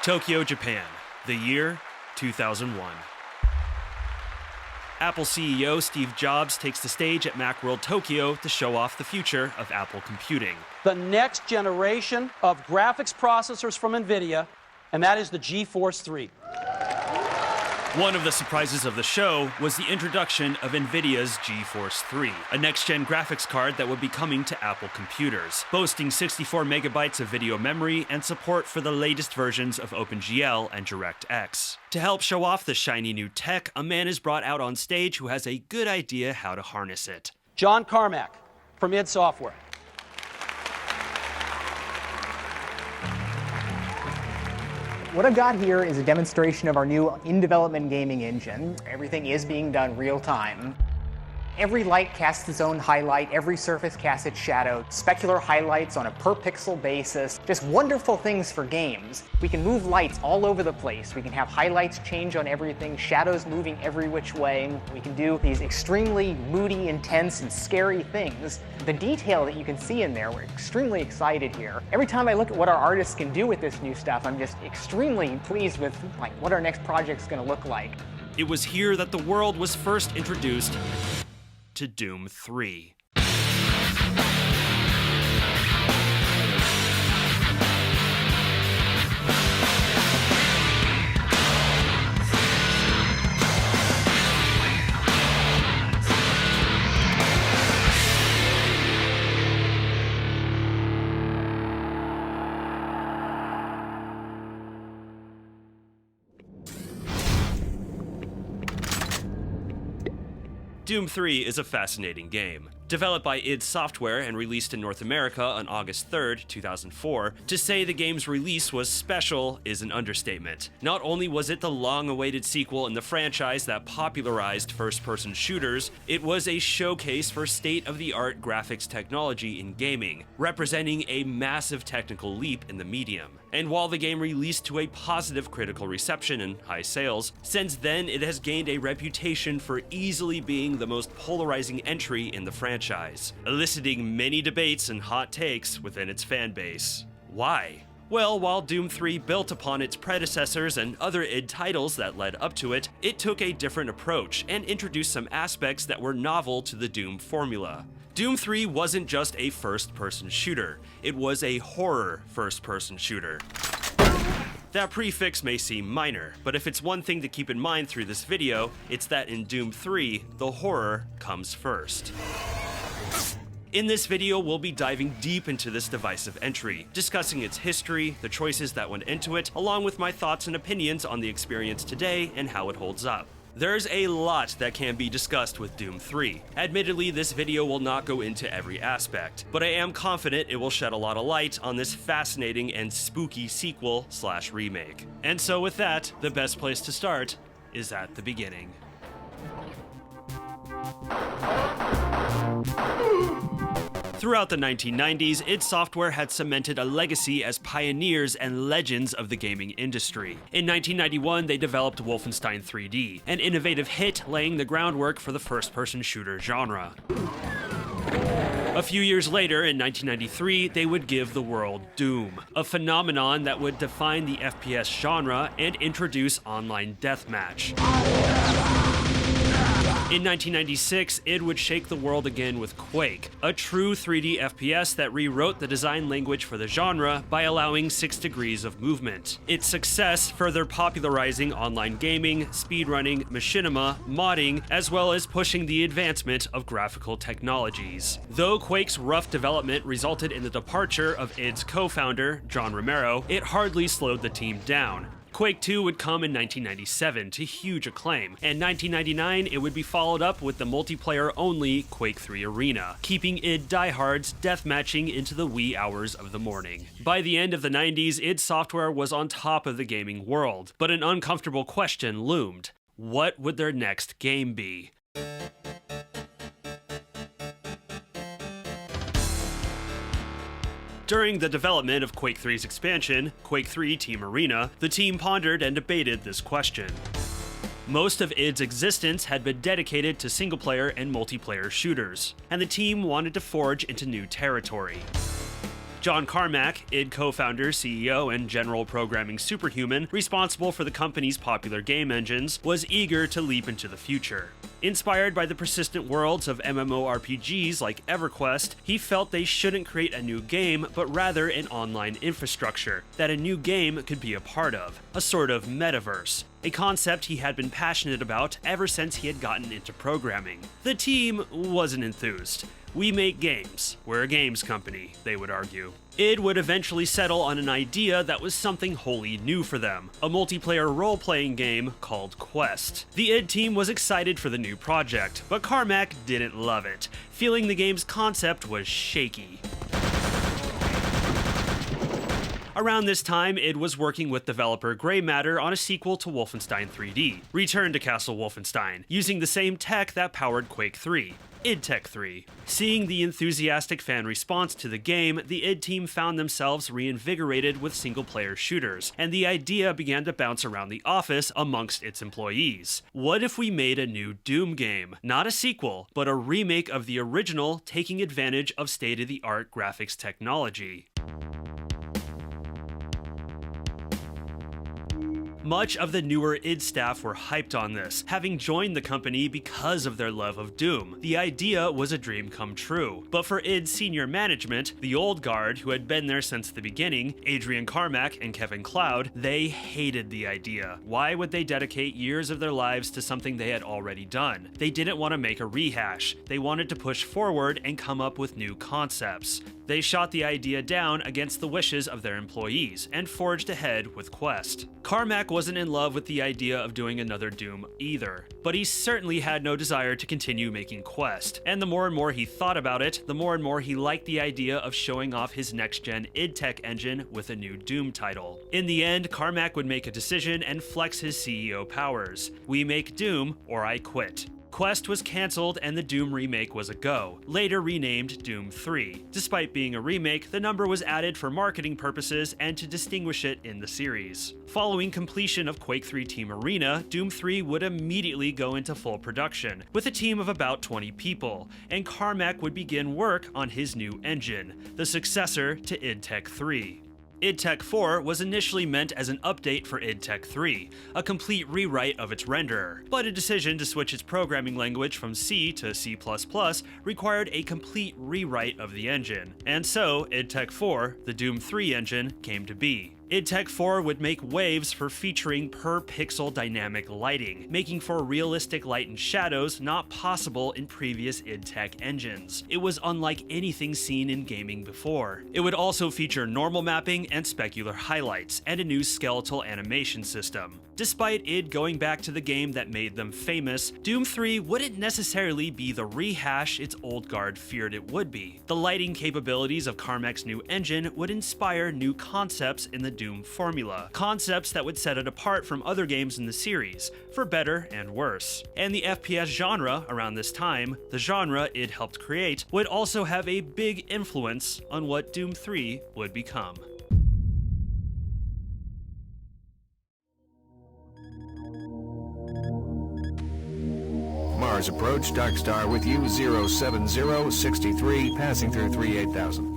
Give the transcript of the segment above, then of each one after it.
Tokyo, Japan, the year 2001. Apple CEO Steve Jobs takes the stage at Macworld Tokyo to show off the future of Apple computing. The next generation of graphics processors from NVIDIA, and that is the GeForce 3. One of the surprises of the show was the introduction of NVIDIA's GeForce 3, a next-gen graphics card that would be coming to Apple computers, boasting 64 megabytes of video memory and support for the latest versions of OpenGL and DirectX. To help show off the shiny new tech, a man is brought out on stage who has a good idea how to harness it. John Carmack from id Software. What I've got here is a demonstration of our new in-development gaming engine. Everything is being done real time. Every light casts its own highlight, every surface casts its shadow, specular highlights on a per-pixel basis, just wonderful things for games. We can move lights all over the place. We can have highlights change on everything, shadows moving every which way. We can do these extremely moody, intense, and scary things. The detail that you can see in there, we're extremely excited here. Every time I look at what our artists can do with this new stuff, I'm just extremely pleased with what our next project's going to look like. It was here that the world was first introduced to DooM 3. DooM 3 is a fascinating game. Developed by id Software and released in North America on August 3rd, 2004, to say the game's release was special is an understatement. Not only was it the long-awaited sequel in the franchise that popularized first-person shooters, it was a showcase for state-of-the-art graphics technology in gaming, representing a massive technical leap in the medium. And while the game released to a positive critical reception and high sales, since then it has gained a reputation for easily being the most polarizing entry in the franchise, eliciting many debates and hot takes within its fan base. Why? Well, while DooM 3 built upon its predecessors and other id titles that led up to it, it took a different approach and introduced some aspects that were novel to the Doom formula. DooM 3 wasn't just a first-person shooter, it was a horror first-person shooter. That prefix may seem minor, but if it's one thing to keep in mind through this video, it's that in DooM 3, the horror comes first. In this video, we'll be diving deep into this divisive entry, discussing its history, the choices that went into it, along with my thoughts and opinions on the experience today and how it holds up. There's a lot that can be discussed with DooM 3. Admittedly, this video will not go into every aspect, but I am confident it will shed a lot of light on this fascinating and spooky sequel/remake. And so with that, the best place to start is at the beginning. Throughout the 1990s, id Software had cemented a legacy as pioneers and legends of the gaming industry. In 1991, they developed Wolfenstein 3D, an innovative hit laying the groundwork for the first-person shooter genre. A few years later, in 1993, they would give the world Doom, a phenomenon that would define the FPS genre and introduce online deathmatch. In 1996, id would shake the world again with Quake, a true 3D FPS that rewrote the design language for the genre by allowing 6 degrees of movement. Its success further popularizing online gaming, speedrunning, machinima, modding, as well as pushing the advancement of graphical technologies. Though Quake's rough development resulted in the departure of id's co-founder, John Romero, it hardly slowed the team down. Quake 2 would come in 1997 to huge acclaim, and 1999 it would be followed up with the multiplayer-only Quake 3 Arena, keeping id diehards deathmatching into the wee hours of the morning. By the end of the 90s, id Software was on top of the gaming world, but an uncomfortable question loomed. What would their next game be? During the development of Quake 3's expansion, Quake 3 Team Arena, the team pondered and debated this question. Most of id's existence had been dedicated to single-player and multiplayer shooters, and the team wanted to forge into new territory. John Carmack, id co-founder, CEO, and general programming superhuman responsible for the company's popular game engines, was eager to leap into the future. Inspired by the persistent worlds of MMORPGs like EverQuest, he felt they shouldn't create a new game, but rather an online infrastructure that a new game could be a part of, a sort of metaverse, a concept he had been passionate about ever since he had gotten into programming. The team wasn't enthused. "We make games. We're a games company," they would argue. id would eventually settle on an idea that was something wholly new for them, a multiplayer role-playing game called Quest. The id team was excited for the new project, but Carmack didn't love it, feeling the game's concept was shaky. Around this time, id was working with developer Grey Matter on a sequel to Wolfenstein 3D, Return to Castle Wolfenstein, using the same tech that powered Quake 3. id Tech 3. Seeing the enthusiastic fan response to the game, the id team found themselves reinvigorated with single-player shooters, and the idea began to bounce around the office amongst its employees. What if we made a new DooM game? Not a sequel, but a remake of the original, taking advantage of state-of-the-art graphics technology. Much of the newer id staff were hyped on this, having joined the company because of their love of DooM. The idea was a dream come true. But for id's senior management, the old guard who had been there since the beginning, Adrian Carmack and Kevin Cloud, they hated the idea. Why would they dedicate years of their lives to something they had already done? They didn't want to make a rehash. They wanted to push forward and come up with new concepts. They shot the idea down against the wishes of their employees and forged ahead with Quest. Carmack wasn't in love with the idea of doing another DooM either, but he certainly had no desire to continue making Quest, and the more and more he thought about it, the more and more he liked the idea of showing off his next-gen id Tech engine with a new DooM title. In the end, Carmack would make a decision and flex his CEO powers. "We make DooM, or I quit." Quest was cancelled and the DooM remake was a go, later renamed DooM 3. Despite being a remake, the number was added for marketing purposes and to distinguish it in the series. Following completion of Quake 3 Team Arena, DooM 3 would immediately go into full production, with a team of about 20 people, and Carmack would begin work on his new engine, the successor to id Tech 3. id Tech 4 was initially meant as an update for id Tech 3, a complete rewrite of its renderer, but a decision to switch its programming language from C to C++ required a complete rewrite of the engine, and so id Tech 4, the DooM 3 engine, came to be. id Tech 4 would make waves for featuring per-pixel dynamic lighting, making for realistic light and shadows not possible in previous id Tech engines. It was unlike anything seen in gaming before. It would also feature normal mapping and specular highlights, and a new skeletal animation system. Despite id going back to the game that made them famous, DooM 3 wouldn't necessarily be the rehash its old guard feared it would be. The lighting capabilities of Carmack's new engine would inspire new concepts in the DooM formula, concepts that would set it apart from other games in the series, for better and worse. And the FPS genre around this time, the genre id helped create, would also have a big influence on what DooM 3 would become. Mars approach, Dark Star with you, 07063, passing through 38,000.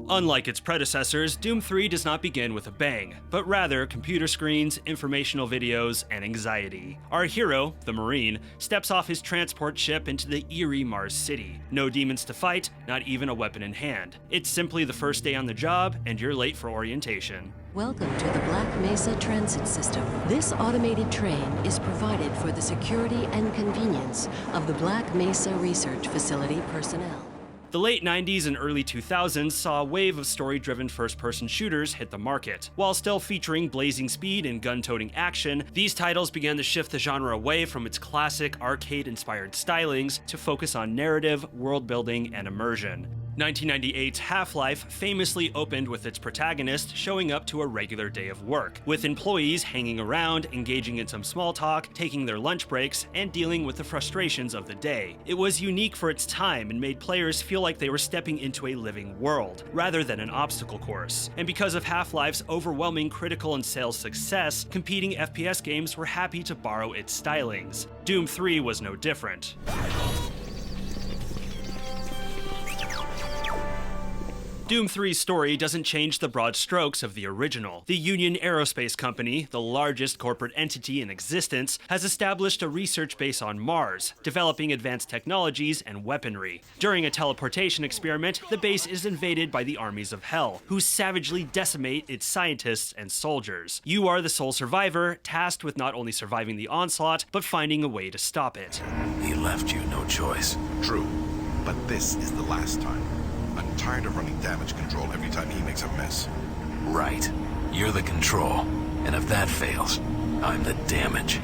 Unlike its predecessors, DooM 3 does not begin with a bang, but rather computer screens, informational videos, and anxiety. Our hero, the Marine, steps off his transport ship into the eerie Mars city. No demons to fight, not even a weapon in hand. It's simply the first day on the job, and you're late for orientation. Welcome to the Black Mesa Transit System. This automated train is provided for the security and convenience of the Black Mesa Research Facility personnel. The late 90s and early 2000s saw a wave of story-driven first-person shooters hit the market. While still featuring blazing speed and gun-toting action, these titles began to shift the genre away from its classic arcade-inspired stylings to focus on narrative, world-building, and immersion. 1998's Half-Life famously opened with its protagonist showing up to a regular day of work, with employees hanging around, engaging in some small talk, taking their lunch breaks, and dealing with the frustrations of the day. It was unique for its time and made players feel like they were stepping into a living world, rather than an obstacle course. And because of Half-Life's overwhelming critical and sales success, competing FPS games were happy to borrow its stylings. DooM 3 was no different. Doom 3's story doesn't change the broad strokes of the original. The Union Aerospace Company, the largest corporate entity in existence, has established a research base on Mars, developing advanced technologies and weaponry. During a teleportation experiment, the base is invaded by the armies of Hell, who savagely decimate its scientists and soldiers. You are the sole survivor, tasked with not only surviving the onslaught, but finding a way to stop it. He left you no choice. True, but this is the last time. I'm tired of running damage control every time he makes a mess. Right. You're the control, and if that fails, I'm the damage.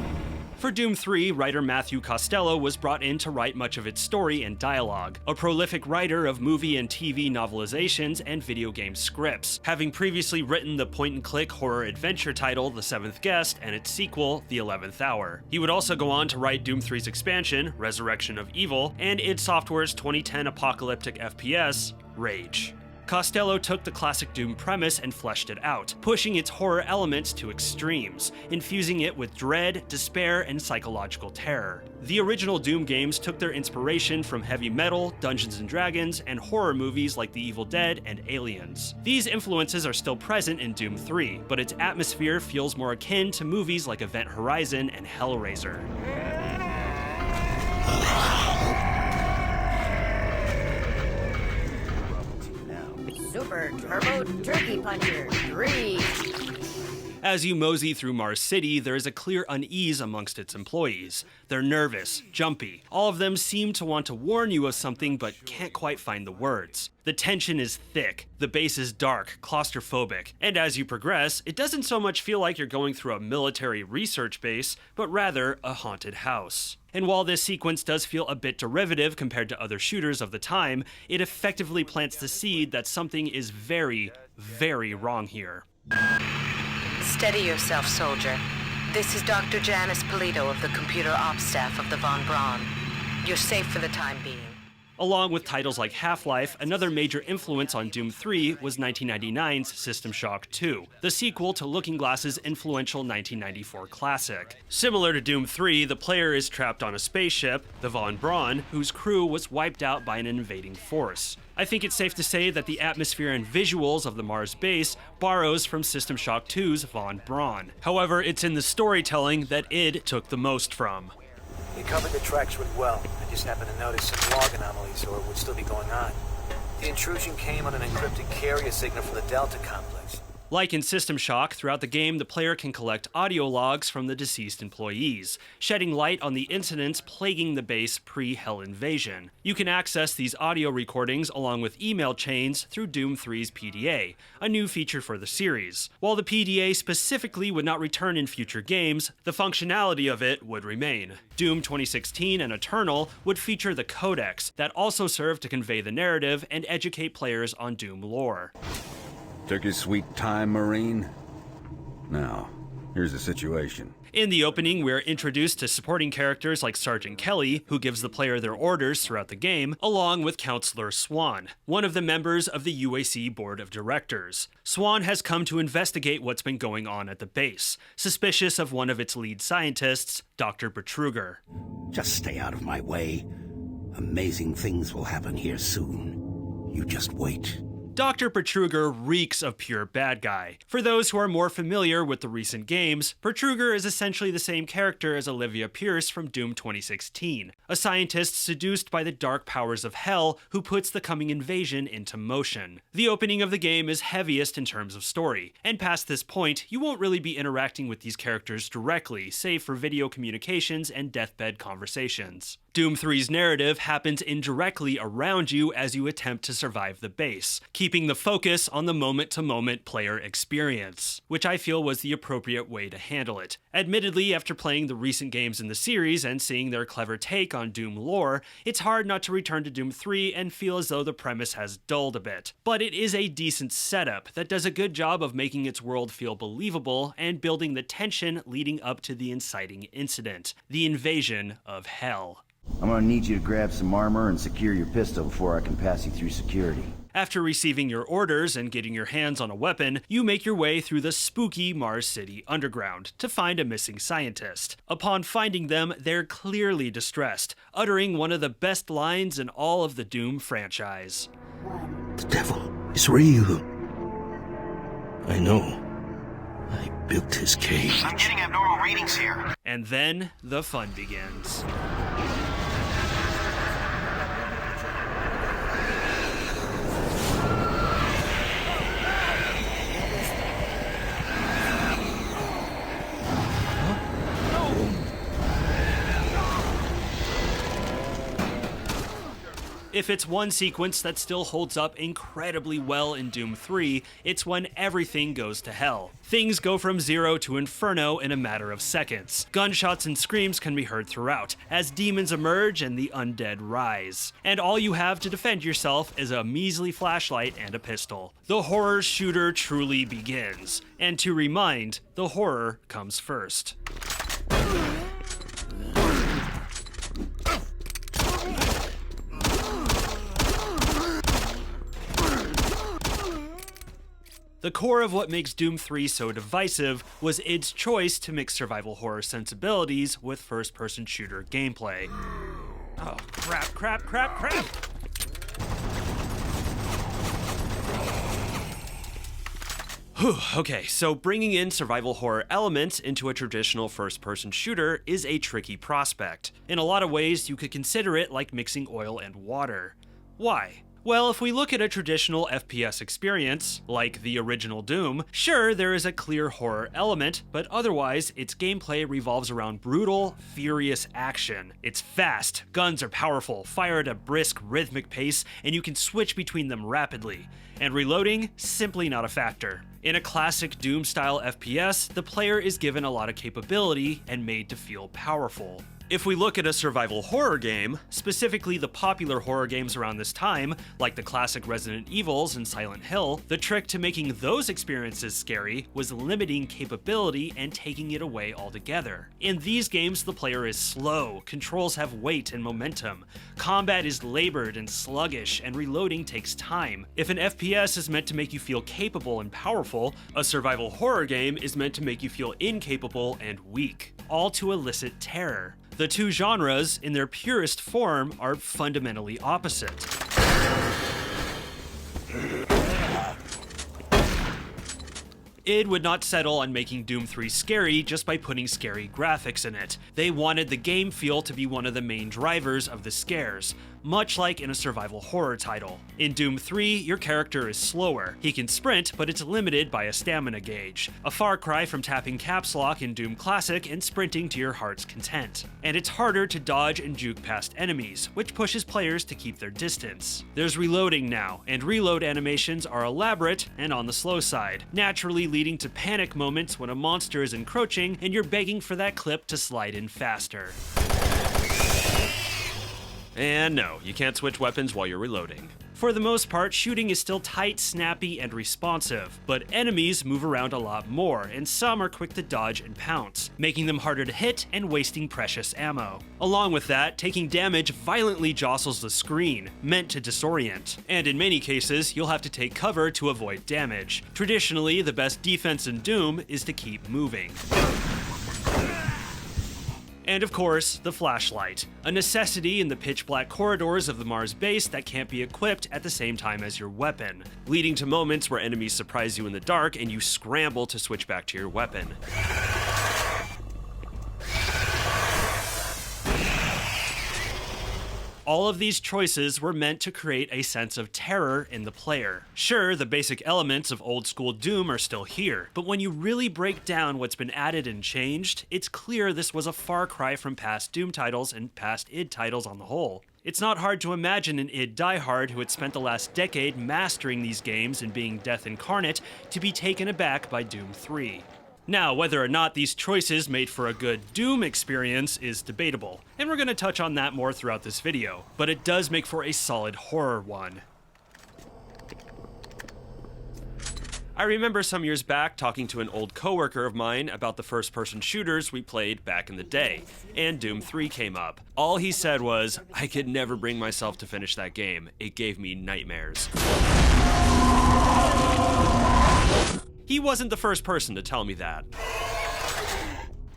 For Doom 3, writer Matthew Costello was brought in to write much of its story and dialogue, a prolific writer of movie and TV novelizations and video game scripts, having previously written the point-and-click horror-adventure title The Seventh Guest and its sequel, The 11th Hour. He would also go on to write Doom 3's expansion, Resurrection of Evil, and id Software's 2010 apocalyptic FPS, Rage. Costello took the classic Doom premise and fleshed it out, pushing its horror elements to extremes, infusing it with dread, despair, and psychological terror. The original Doom games took their inspiration from heavy metal, Dungeons & Dragons, and horror movies like The Evil Dead and Aliens. These influences are still present in Doom 3, but its atmosphere feels more akin to movies like Event Horizon and Hellraiser. Super Turbo Turkey Puncher 3. As you mosey through Mars City, there is a clear unease amongst its employees. They're nervous, jumpy. All of them seem to want to warn you of something but can't quite find the words. The tension is thick, the base is dark, claustrophobic, and as you progress, it doesn't so much feel like you're going through a military research base, but rather a haunted house. And while this sequence does feel a bit derivative compared to other shooters of the time, it effectively plants the seed that something is very, very wrong here. Steady yourself, soldier. This is Dr. Janice Polito of the Computer Ops Staff of the Von Braun. You're safe for the time being. Along with titles like Half-Life, another major influence on Doom 3 was 1999's System Shock 2, the sequel to Looking Glass's influential 1994 classic. Similar to Doom 3, the player is trapped on a spaceship, the Von Braun, whose crew was wiped out by an invading force. I think it's safe to say that the atmosphere and visuals of the Mars base borrows from System Shock 2's Von Braun. However, it's in the storytelling that id took the most from. You covered the tracks really well. I just happened to notice some log anomalies, or it would still be going on. The intrusion came on an encrypted carrier signal from the Delta complex. Like in System Shock, throughout the game, the player can collect audio logs from the deceased employees, shedding light on the incidents plaguing the base pre-Hell invasion. You can access these audio recordings along with email chains through Doom 3's PDA, a new feature for the series. While the PDA specifically would not return in future games, the functionality of it would remain. Doom 2016 and Eternal would feature the Codex, that also served to convey the narrative and educate players on Doom lore. Took your sweet time, Marine? Now, here's the situation. In the opening, we're introduced to supporting characters like Sergeant Kelly, who gives the player their orders throughout the game, along with Counselor Swan, one of the members of the UAC Board of Directors. Swan has come to investigate what's been going on at the base, suspicious of one of its lead scientists, Dr. Betruger. Just stay out of my way. Amazing things will happen here soon. You just wait. Dr. Betruger reeks of pure bad guy. For those who are more familiar with the recent games, Betruger is essentially the same character as Olivia Pierce from Doom 2016, a scientist seduced by the dark powers of Hell who puts the coming invasion into motion. The opening of the game is heaviest in terms of story, and past this point, you won't really be interacting with these characters directly, save for video communications and deathbed conversations. Doom 3's narrative happens indirectly around you as you attempt to survive the base, keeping the focus on the moment-to-moment player experience, which I feel was the appropriate way to handle it. Admittedly, after playing the recent games in the series and seeing their clever take on Doom lore, it's hard not to return to Doom 3 and feel as though the premise has dulled a bit. But it is a decent setup that does a good job of making its world feel believable and building the tension leading up to the inciting incident, the invasion of Hell. I'm gonna need you to grab some armor and secure your pistol before I can pass you through security. After receiving your orders and getting your hands on a weapon, you make your way through the spooky Mars City underground to find a missing scientist. Upon finding them, they're clearly distressed, uttering one of the best lines in all of the Doom franchise. The devil is real. I know. I built his cage. I'm getting abnormal readings here. And then the fun begins. If it's one sequence that still holds up incredibly well in Doom 3, it's when everything goes to hell. Things go from zero to inferno in a matter of seconds. Gunshots and screams can be heard throughout, as demons emerge and the undead rise. And all you have to defend yourself is a measly flashlight and a pistol. The horror shooter truly begins. And to remind, the horror comes first. The core of what makes Doom 3 so divisive was id's choice to mix survival horror sensibilities with first-person shooter gameplay. Oh, crap. Okay, so bringing in survival horror elements into a traditional first-person shooter is a tricky prospect. In a lot of ways, you could consider it like mixing oil and water. Why? Well, if we look at a traditional FPS experience, like the original Doom, sure, there is a clear horror element, but otherwise, its gameplay revolves around brutal, furious action. It's fast, guns are powerful, fire at a brisk, rhythmic pace, and you can switch between them rapidly. And reloading, simply not a factor. In a classic Doom-style FPS, the player is given a lot of capability and made to feel powerful. If we look at a survival horror game, specifically the popular horror games around this time, like the classic Resident Evils and Silent Hill, the trick to making those experiences scary was limiting capability and taking it away altogether. In these games, the player is slow, controls have weight and momentum, combat is labored and sluggish, and reloading takes time. If an FPS is meant to make you feel capable and powerful, a survival horror game is meant to make you feel incapable and weak, all to elicit terror. The two genres, in their purest form, are fundamentally opposite. id would not settle on making Doom 3 scary just by putting scary graphics in it. They wanted the game feel to be one of the main drivers of the scares, much like in a survival horror title. In Doom 3, your character is slower. He can sprint, but it's limited by a stamina gauge. A far cry from tapping caps lock in Doom Classic and sprinting to your heart's content. And it's harder to dodge and juke past enemies, which pushes players to keep their distance. There's reloading now, and reload animations are elaborate and on the slow side, naturally leading to panic moments when a monster is encroaching and you're begging for that clip to slide in faster. And no, you can't switch weapons while you're reloading. For the most part, shooting is still tight, snappy, and responsive, but enemies move around a lot more, and some are quick to dodge and pounce, making them harder to hit and wasting precious ammo. Along with that, taking damage violently jostles the screen, meant to disorient, and in many cases, you'll have to take cover to avoid damage. Traditionally, the best defense in Doom is to keep moving. And of course, the flashlight, a necessity in the pitch-black corridors of the Mars base that can't be equipped at the same time as your weapon, leading to moments where enemies surprise you in the dark and you scramble to switch back to your weapon. All of these choices were meant to create a sense of terror in the player. Sure, the basic elements of old-school Doom are still here, but when you really break down what's been added and changed, it's clear this was a far cry from past Doom titles and past id titles on the whole. It's not hard to imagine an id diehard who had spent the last decade mastering these games and being death incarnate to be taken aback by Doom 3. Now, whether or not these choices made for a good Doom experience is debatable, and we're going to touch on that more throughout this video, but it does make for a solid horror one. I remember some years back talking to an old coworker of mine about the first-person shooters we played back in the day, and Doom 3 came up. All he said was, I could never bring myself to finish that game. It gave me nightmares. He wasn't the first person to tell me that.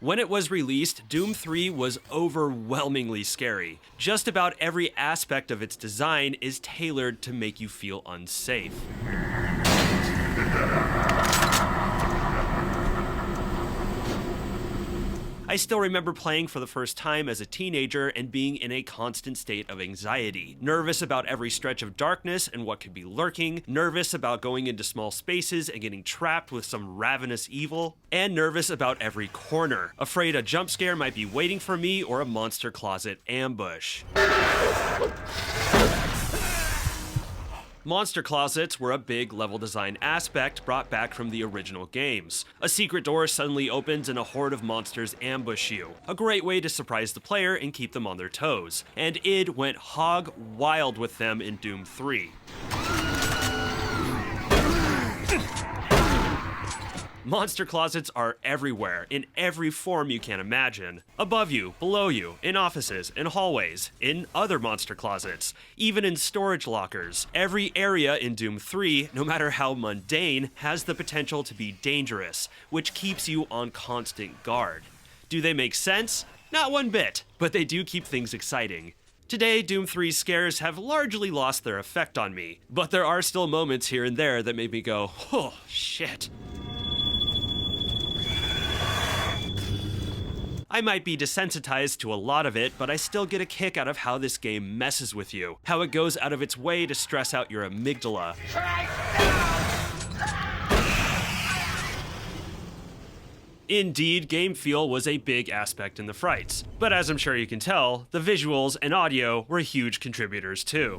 When it was released, Doom 3 was overwhelmingly scary. Just about every aspect of its design is tailored to make you feel unsafe. I still remember playing for the first time as a teenager and being in a constant state of anxiety. Nervous about every stretch of darkness and what could be lurking, nervous about going into small spaces and getting trapped with some ravenous evil, and nervous about every corner, afraid a jump scare might be waiting for me or a monster closet ambush. Monster closets were a big level design aspect brought back from the original games. A secret door suddenly opens and a horde of monsters ambush you. A great way to surprise the player and keep them on their toes. And id went hog wild with them in Doom 3. Monster closets are everywhere, in every form you can imagine. Above you, below you, in offices, in hallways, in other monster closets, even in storage lockers. Every area in Doom 3, no matter how mundane, has the potential to be dangerous, which keeps you on constant guard. Do they make sense? Not one bit, but they do keep things exciting. Today, Doom 3's scares have largely lost their effect on me, but there are still moments here and there that made me go, oh, shit. I might be desensitized to a lot of it, but I still get a kick out of how this game messes with you, how it goes out of its way to stress out your amygdala. Indeed, game feel was a big aspect in the frights, but as I'm sure you can tell, the visuals and audio were huge contributors too.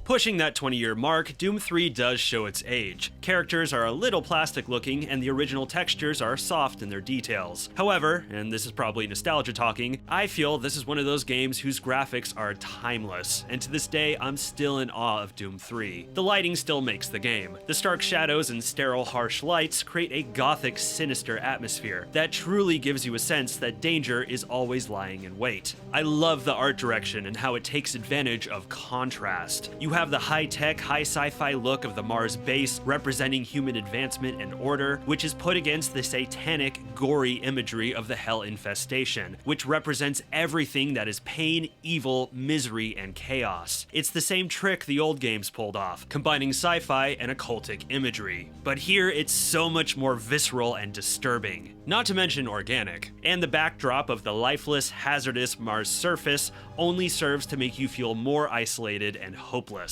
Pushing that 20-year mark, Doom 3 does show its age. Characters are a little plastic looking, and the original textures are soft in their details. However, and this is probably nostalgia talking, I feel this is one of those games whose graphics are timeless, and to this day I'm still in awe of Doom 3. The lighting still makes the game. The stark shadows and sterile harsh lights create a gothic, sinister atmosphere that truly gives you a sense that danger is always lying in wait. I love the art direction and how it takes advantage of contrast. You have the high-tech, high sci-fi look of the Mars base representing human advancement and order, which is put against the satanic, gory imagery of the Hell Infestation, which represents everything that is pain, evil, misery, and chaos. It's the same trick the old games pulled off, combining sci-fi and occultic imagery. But here it's so much more visceral and disturbing, not to mention organic. And the backdrop of the lifeless, hazardous Mars surface only serves to make you feel more isolated and hopeless.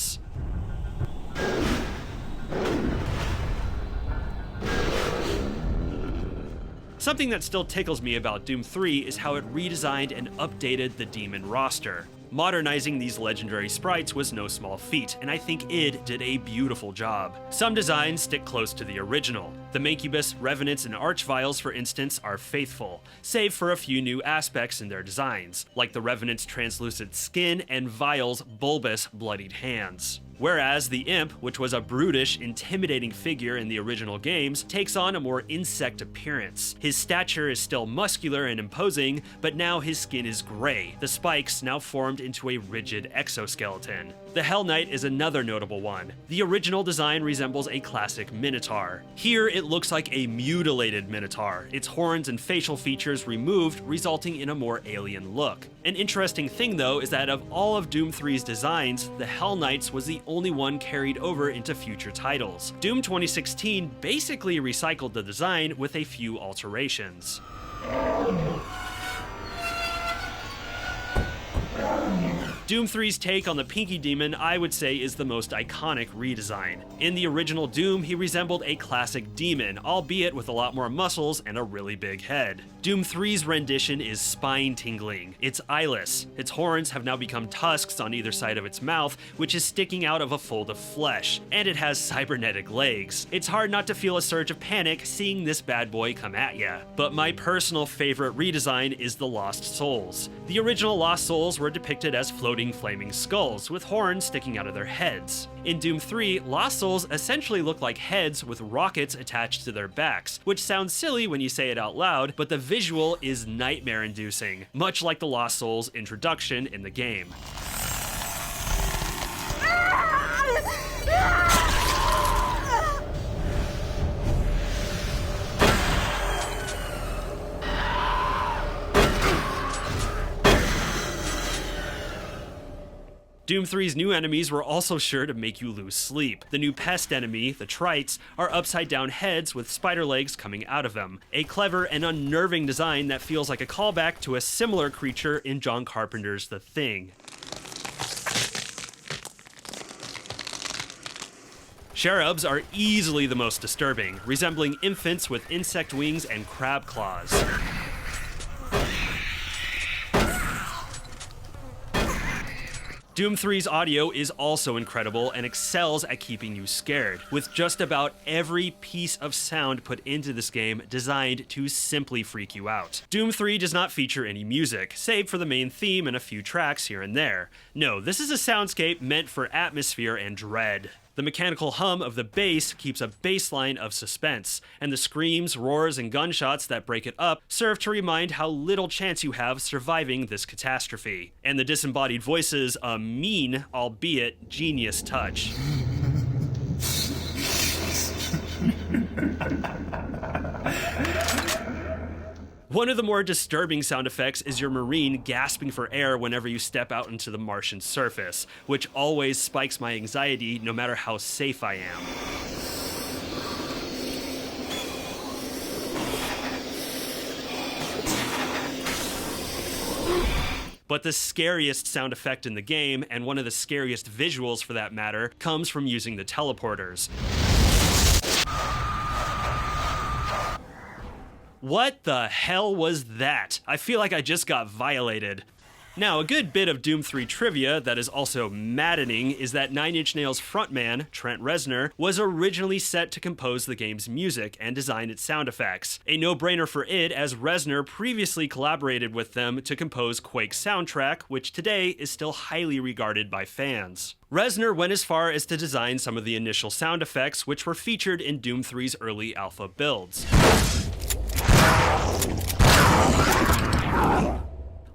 Something that still tickles me about Doom 3 is how it redesigned and updated the demon roster. Modernizing these legendary sprites was no small feat, and I think id did a beautiful job. Some designs stick close to the original. The Mancubus, Revenants, and Archviles, for instance, are faithful, save for a few new aspects in their designs, like the Revenant's translucent skin and Vile's bulbous, bloodied hands. Whereas the Imp, which was a brutish, intimidating figure in the original games, takes on a more insect appearance. His stature is still muscular and imposing, but now his skin is gray, the spikes now formed into a rigid exoskeleton. The Hell Knight is another notable one. The original design resembles a classic Minotaur. Here it looks like a mutilated Minotaur, its horns and facial features removed, resulting in a more alien look. An interesting thing though is that of all of Doom 3's designs, the Hell Knights was the only one carried over into future titles. Doom 2016 basically recycled the design with a few alterations. Doom 3's take on the Pinky Demon, I would say, is the most iconic redesign. In the original Doom, he resembled a classic demon, albeit with a lot more muscles and a really big head. Doom 3's rendition is spine-tingling. It's eyeless. Its horns have now become tusks on either side of its mouth, which is sticking out of a fold of flesh, and it has cybernetic legs. It's hard not to feel a surge of panic seeing this bad boy come at ya. But my personal favorite redesign is the Lost Souls. The original Lost Souls were depicted as floating flaming skulls with horns sticking out of their heads. In Doom 3, Lost Souls essentially look like heads with rockets attached to their backs, which sounds silly when you say it out loud, but the visual is nightmare-inducing, much like the Lost Souls introduction in the game. Doom 3's new enemies were also sure to make you lose sleep. The new pest enemy, the Trites, are upside-down heads with spider legs coming out of them. A clever and unnerving design that feels like a callback to a similar creature in John Carpenter's The Thing. Cherubs are easily the most disturbing, resembling infants with insect wings and crab claws. Doom 3's audio is also incredible and excels at keeping you scared, with just about every piece of sound put into this game designed to simply freak you out. Doom 3 does not feature any music, save for the main theme and a few tracks here and there. No, this is a soundscape meant for atmosphere and dread. The mechanical hum of the bass keeps a baseline of suspense, and the screams, roars, and gunshots that break it up serve to remind how little chance you have surviving this catastrophe. And the disembodied voices, a mean, albeit genius touch. One of the more disturbing sound effects is your Marine gasping for air whenever you step out into the Martian surface, which always spikes my anxiety no matter how safe I am. But the scariest sound effect in the game, and one of the scariest visuals for that matter, comes from using the teleporters. What the hell was that? I feel like I just got violated. Now, a good bit of Doom 3 trivia that is also maddening is that 9 Inch Nails frontman, Trent Reznor, was originally set to compose the game's music and design its sound effects. A no-brainer for id, as Reznor previously collaborated with them to compose Quake's soundtrack, which today is still highly regarded by fans. Reznor went as far as to design some of the initial sound effects, which were featured in Doom 3's early alpha builds.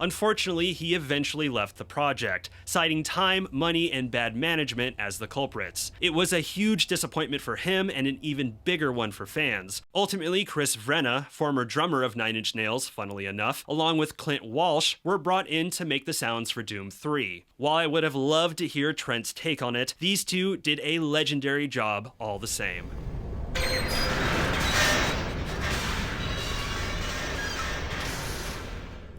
Unfortunately, he eventually left the project, citing time, money, and bad management as the culprits. It was a huge disappointment for him and an even bigger one for fans. Ultimately, Chris Vrenna, former drummer of 9 Inch Nails, funnily enough, along with Clint Walsh, were brought in to make the sounds for Doom 3. While I would have loved to hear Trent's take on it, these two did a legendary job all the same.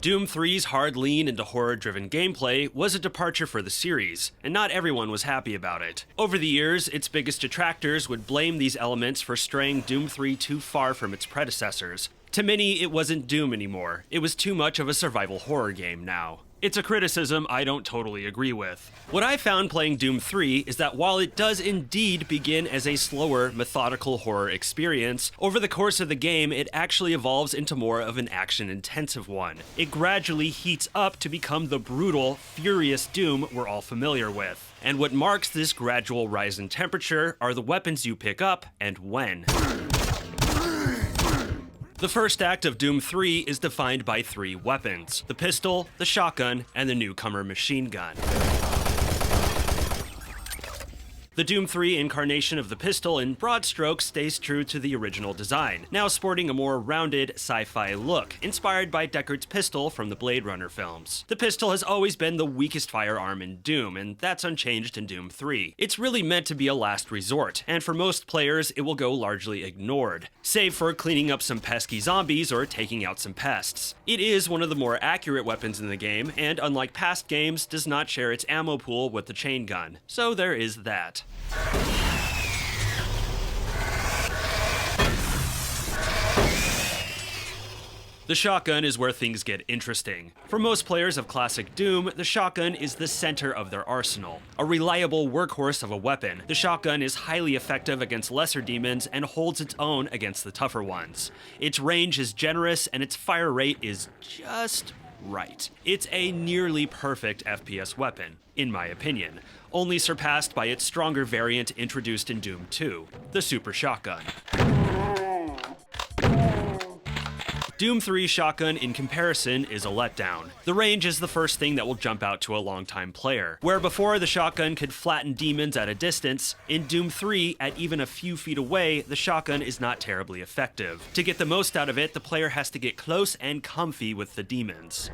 Doom 3's hard lean into horror-driven gameplay was a departure for the series, and not everyone was happy about it. Over the years, its biggest detractors would blame these elements for straying Doom 3 too far from its predecessors. To many, it wasn't Doom anymore. It was too much of a survival horror game now. It's a criticism I don't totally agree with. What I found playing Doom 3 is that while it does indeed begin as a slower, methodical horror experience, over the course of the game it actually evolves into more of an action-intensive one. It gradually heats up to become the brutal, furious Doom we're all familiar with. And what marks this gradual rise in temperature are the weapons you pick up and when. The first act of Doom 3 is defined by 3 weapons: the pistol, the shotgun, and the newcomer machine gun. The Doom 3 incarnation of the pistol in broad strokes stays true to the original design, now sporting a more rounded sci-fi look, inspired by Deckard's pistol from the Blade Runner films. The pistol has always been the weakest firearm in Doom, and that's unchanged in Doom 3. It's really meant to be a last resort, and for most players it will go largely ignored, save for cleaning up some pesky zombies or taking out some pests. It is one of the more accurate weapons in the game, and unlike past games, does not share its ammo pool with the chain gun, so there is that. The shotgun is where things get interesting. For most players of classic Doom, the shotgun is the center of their arsenal. A reliable workhorse of a weapon, the shotgun is highly effective against lesser demons and holds its own against the tougher ones. Its range is generous and its fire rate is just right. It's a nearly perfect FPS weapon, in my opinion, only surpassed by its stronger variant introduced in Doom 2, the Super Shotgun. Doom 3's shotgun, in comparison, is a letdown. The range is the first thing that will jump out to a longtime player. Where before the shotgun could flatten demons at a distance, in Doom 3, at even a few feet away, the shotgun is not terribly effective. To get the most out of it, the player has to get close and comfy with the demons.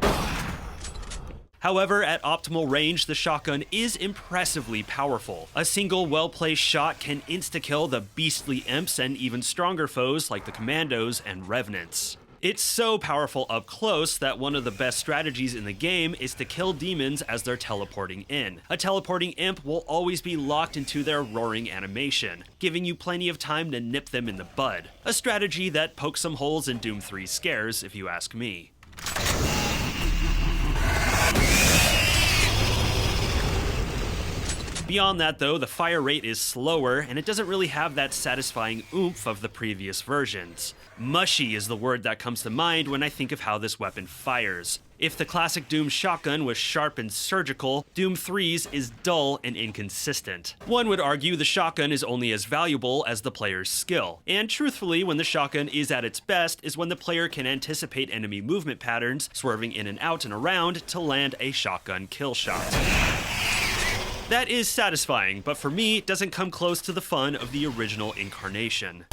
However, at optimal range, the shotgun is impressively powerful. A single well-placed shot can insta-kill the beastly imps and even stronger foes like the commandos and revenants. It's so powerful up close that one of the best strategies in the game is to kill demons as they're teleporting in. A teleporting imp will always be locked into their roaring animation, giving you plenty of time to nip them in the bud. A strategy that pokes some holes in Doom 3's scares, if you ask me. Beyond that though, the fire rate is slower, and it doesn't really have that satisfying oomph of the previous versions. Mushy is the word that comes to mind when I think of how this weapon fires. If the classic Doom shotgun was sharp and surgical, Doom 3's is dull and inconsistent. One would argue the shotgun is only as valuable as the player's skill, and truthfully, when the shotgun is at its best is when the player can anticipate enemy movement patterns, swerving in and out and around to land a shotgun kill shot. That is satisfying, but for me, it doesn't come close to the fun of the original incarnation.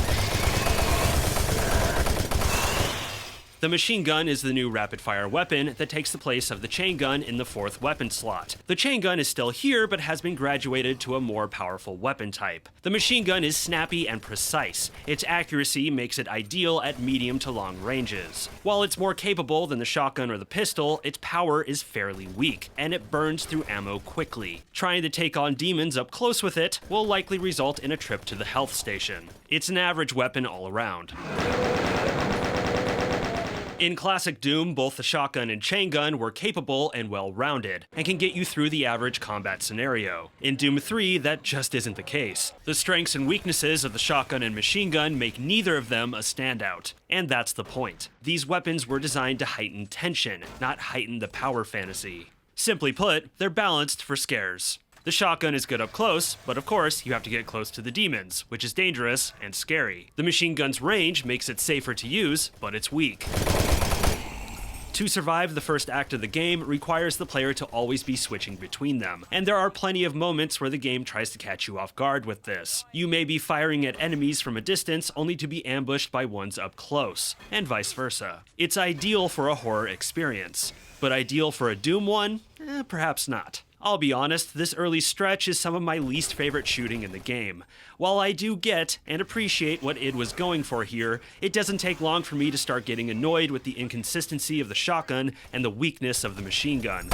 The machine gun is the new rapid-fire weapon that takes the place of the chain gun in the 4th weapon slot. The chain gun is still here, but has been graduated to a more powerful weapon type. The machine gun is snappy and precise. Its accuracy makes it ideal at medium to long ranges. While it's more capable than the shotgun or the pistol, its power is fairly weak, and it burns through ammo quickly. Trying to take on demons up close with it will likely result in a trip to the health station. It's an average weapon all around. In classic Doom, both the shotgun and chain gun were capable and well-rounded, and can get you through the average combat scenario. In Doom 3, that just isn't the case. The strengths and weaknesses of the shotgun and machine gun make neither of them a standout. And that's the point. These weapons were designed to heighten tension, not heighten the power fantasy. Simply put, they're balanced for scares. The shotgun is good up close, but of course, you have to get close to the demons, which is dangerous and scary. The machine gun's range makes it safer to use, but it's weak. To survive the first act of the game requires the player to always be switching between them, and there are plenty of moments where the game tries to catch you off guard with this. You may be firing at enemies from a distance only to be ambushed by ones up close, and vice versa. It's ideal for a horror experience, but ideal for a Doom one? Perhaps not. I'll be honest, this early stretch is some of my least favorite shooting in the game. While I do get and appreciate what id was going for here, it doesn't take long for me to start getting annoyed with the inconsistency of the shotgun and the weakness of the machine gun.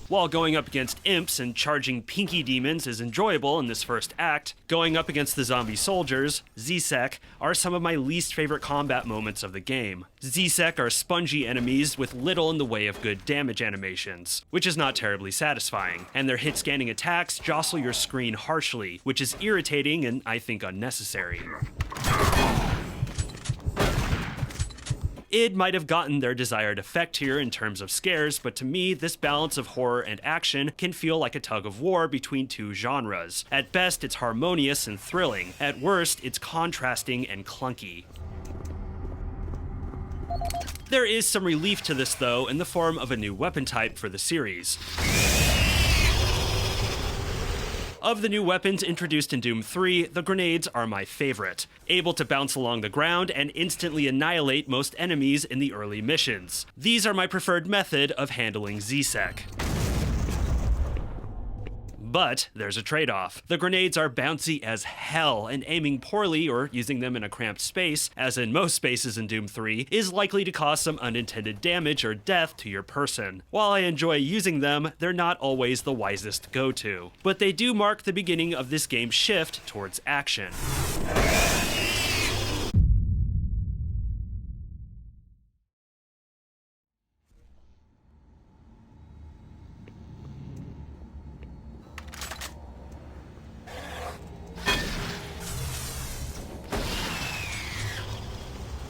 While going up against imps and charging pinky demons is enjoyable in this first act, going up against the zombie soldiers, Z-Sec, are some of my least favorite combat moments of the game. Z-Sec are spongy enemies with little in the way of good damage animations, which is not terribly satisfying, and their hit-scanning attacks jostle your screen harshly, which is irritating and I think unnecessary. id might have gotten their desired effect here in terms of scares, but to me, this balance of horror and action can feel like a tug of war between two genres. At best, it's harmonious and thrilling. At worst, it's contrasting and clunky. There is some relief to this, though, in the form of a new weapon type for the series. Of the new weapons introduced in Doom 3, the grenades are my favorite, able to bounce along the ground and instantly annihilate most enemies in the early missions. These are my preferred method of handling Z-Sec. But there's a trade-off. The grenades are bouncy as hell, and aiming poorly or using them in a cramped space, as in most spaces in Doom 3, is likely to cause some unintended damage or death to your person. While I enjoy using them, they're not always the wisest go-to. But they do mark the beginning of this game's shift towards action.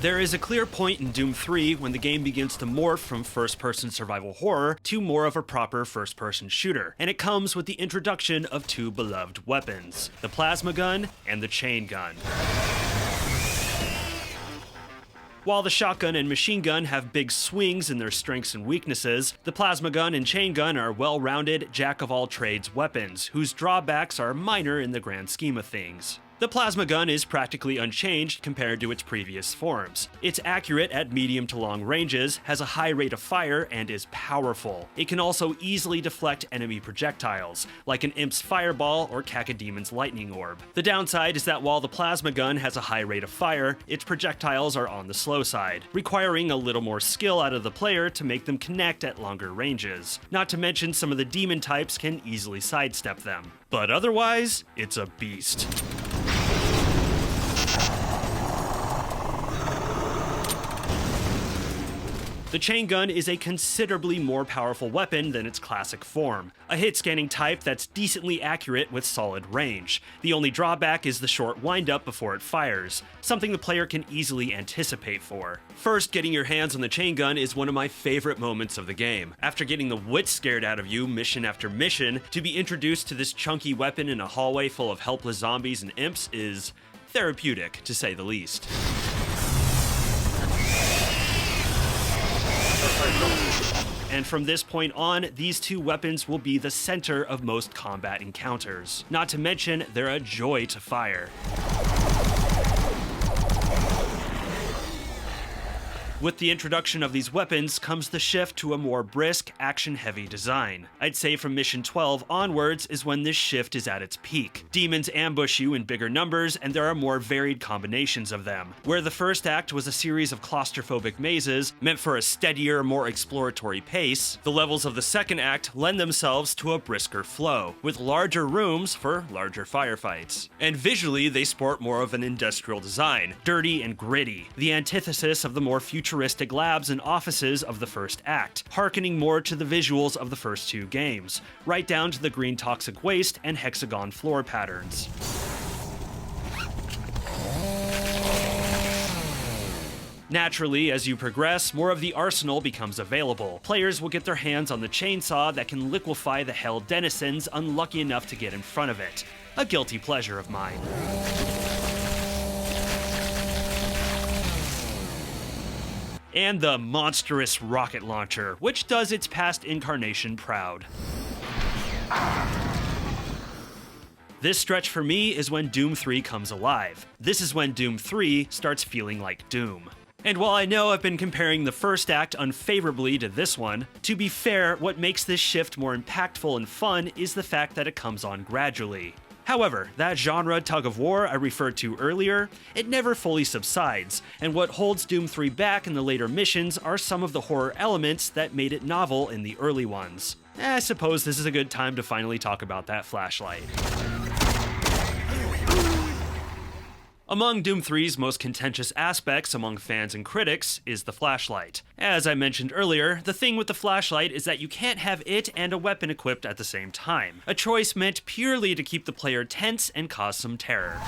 There is a clear point in Doom 3 when the game begins to morph from first-person survival horror to more of a proper first-person shooter, and it comes with the introduction of two beloved weapons, the plasma gun and the chain gun. While the shotgun and machine gun have big swings in their strengths and weaknesses, the plasma gun and chain gun are well-rounded, jack-of-all-trades weapons, whose drawbacks are minor in the grand scheme of things. The plasma gun is practically unchanged compared to its previous forms. It's accurate at medium to long ranges, has a high rate of fire, and is powerful. It can also easily deflect enemy projectiles, like an Imp's fireball or Cacademon's lightning orb. The downside is that while the plasma gun has a high rate of fire, its projectiles are on the slow side, requiring a little more skill out of the player to make them connect at longer ranges. Not to mention some of the demon types can easily sidestep them. But otherwise, it's a beast. The chain gun is a considerably more powerful weapon than its classic form, a hit-scanning type that's decently accurate with solid range. The only drawback is the short wind-up before it fires, something the player can easily anticipate for. First, getting your hands on the chain gun is one of my favorite moments of the game. After getting the wits scared out of you mission after mission, to be introduced to this chunky weapon in a hallway full of helpless zombies and imps is therapeutic, to say the least. And from this point on, these two weapons will be the center of most combat encounters. Not to mention, they're a joy to fire. With the introduction of these weapons comes the shift to a more brisk, action-heavy design. I'd say from Mission 12 onwards is when this shift is at its peak. Demons ambush you in bigger numbers, and there are more varied combinations of them. Where the first act was a series of claustrophobic mazes meant for a steadier, more exploratory pace, the levels of the second act lend themselves to a brisker flow, with larger rooms for larger firefights. And visually, they sport more of an industrial design, dirty and gritty, the antithesis of the more futuristic labs and offices of the first act, hearkening more to the visuals of the first two games, right down to the green toxic waste and hexagon floor patterns. Naturally, as you progress, more of the arsenal becomes available. Players will get their hands on the chainsaw that can liquefy the hell denizens unlucky enough to get in front of it. A guilty pleasure of mine. And the monstrous rocket launcher, which does its past incarnation proud. This stretch for me is when Doom 3 comes alive. This is when Doom 3 starts feeling like Doom. And while I know I've been comparing the first act unfavorably to this one, to be fair, what makes this shift more impactful and fun is the fact that it comes on gradually. However, that genre tug-of-war I referred to earlier, it never fully subsides, and what holds Doom 3 back in the later missions are some of the horror elements that made it novel in the early ones. I suppose this is a good time to finally talk about that flashlight. Among Doom 3's most contentious aspects among fans and critics is the flashlight. As I mentioned earlier, the thing with the flashlight is that you can't have it and a weapon equipped at the same time, a choice meant purely to keep the player tense and cause some terror.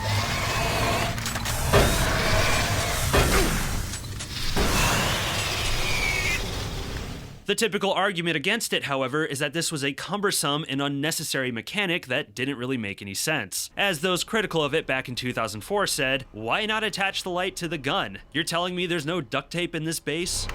The typical argument against it, however, is that this was a cumbersome and unnecessary mechanic that didn't really make any sense. As those critical of it back in 2004 said, why not attach the light to the gun? You're telling me there's no duct tape in this base?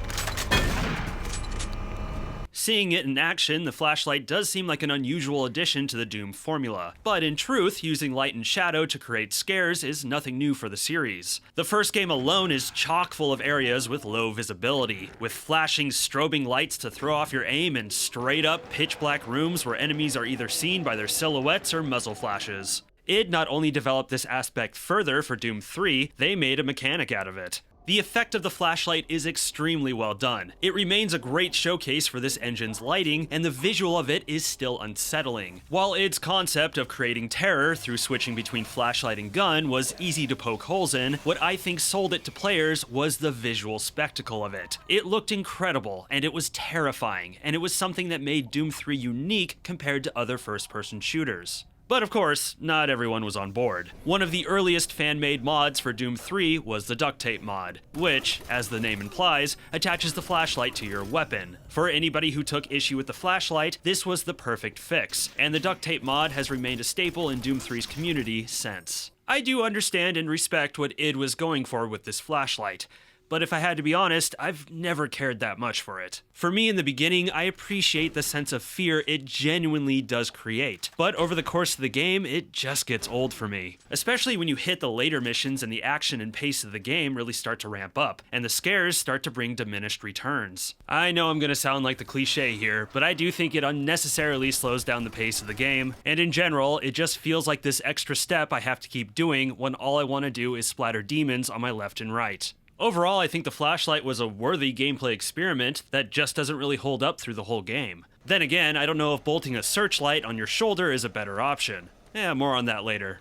Seeing it in action, the flashlight does seem like an unusual addition to the Doom formula. But in truth, using light and shadow to create scares is nothing new for the series. The first game alone is chock full of areas with low visibility, with flashing, strobing lights to throw off your aim and straight-up pitch-black rooms where enemies are either seen by their silhouettes or muzzle flashes. id not only developed this aspect further for Doom 3, they made a mechanic out of it. The effect of the flashlight is extremely well done. It remains a great showcase for this engine's lighting, and the visual of it is still unsettling. While id's concept of creating terror through switching between flashlight and gun was easy to poke holes in, what I think sold it to players was the visual spectacle of it. It looked incredible, and it was terrifying, and it was something that made Doom 3 unique compared to other first-person shooters. But of course, not everyone was on board. One of the earliest fan-made mods for Doom 3 was the duct tape mod, which, as the name implies, attaches the flashlight to your weapon. For anybody who took issue with the flashlight, this was the perfect fix, and the duct tape mod has remained a staple in Doom 3's community since. I do understand and respect what id was going for with this flashlight, but if I had to be honest, I've never cared that much for it. For me in the beginning, I appreciate the sense of fear it genuinely does create, but over the course of the game, it just gets old for me. Especially when you hit the later missions and the action and pace of the game really start to ramp up, and the scares start to bring diminished returns. I know I'm gonna sound like the cliche here, but I do think it unnecessarily slows down the pace of the game, and in general, it just feels like this extra step I have to keep doing when all I want to do is splatter demons on my left and right. Overall, I think the flashlight was a worthy gameplay experiment that just doesn't really hold up through the whole game. Then again, I don't know if bolting a searchlight on your shoulder is a better option. More on that later.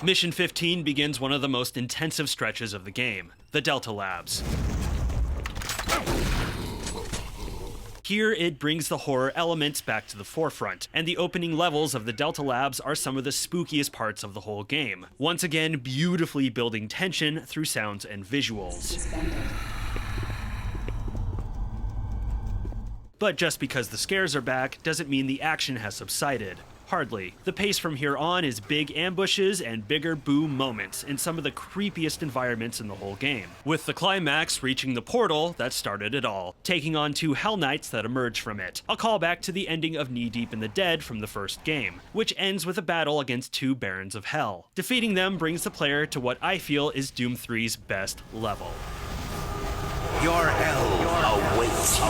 Mission 15 begins one of the most intensive stretches of the game, the Delta Labs. Here, it brings the horror elements back to the forefront, and the opening levels of the Delta Labs are some of the spookiest parts of the whole game. Once again, beautifully building tension through sounds and visuals. But just because the scares are back doesn't mean the action has subsided. Hardly. The pace from here on is big ambushes and bigger boom moments in some of the creepiest environments in the whole game, with the climax reaching the portal that started it all, taking on 2 Hell Knights that emerge from it. A callback to the ending of Knee Deep in the Dead from the first game, which ends with a battle against 2 Barons of Hell. Defeating them brings the player to what I feel is Doom 3's best level. Your hell awaits you.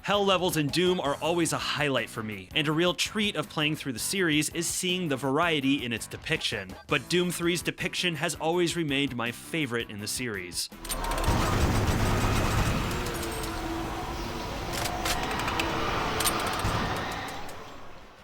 Hell levels in Doom are always a highlight for me, and a real treat of playing through the series is seeing the variety in its depiction. But Doom 3's depiction has always remained my favorite in the series.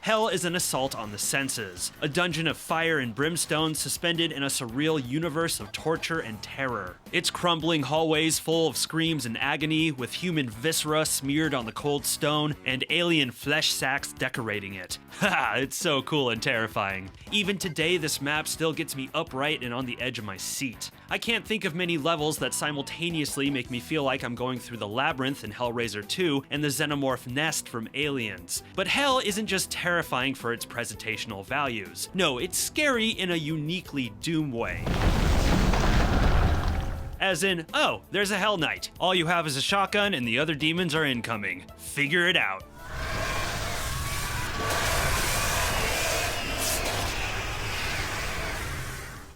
Hell is an assault on the senses, a dungeon of fire and brimstone suspended in a surreal universe of torture and terror. Its crumbling hallways full of screams and agony, with human viscera smeared on the cold stone and alien flesh sacks decorating it. Haha, it's so cool and terrifying. Even today, this map still gets me upright and on the edge of my seat. I can't think of many levels that simultaneously make me feel like I'm going through the Labyrinth in Hellraiser 2 and the Xenomorph Nest from Aliens. But Hell isn't just terrifying for its presentational values. No, it's scary in a uniquely Doom way. As in, oh, there's a Hell Knight. All you have is a shotgun and the other demons are incoming. Figure it out.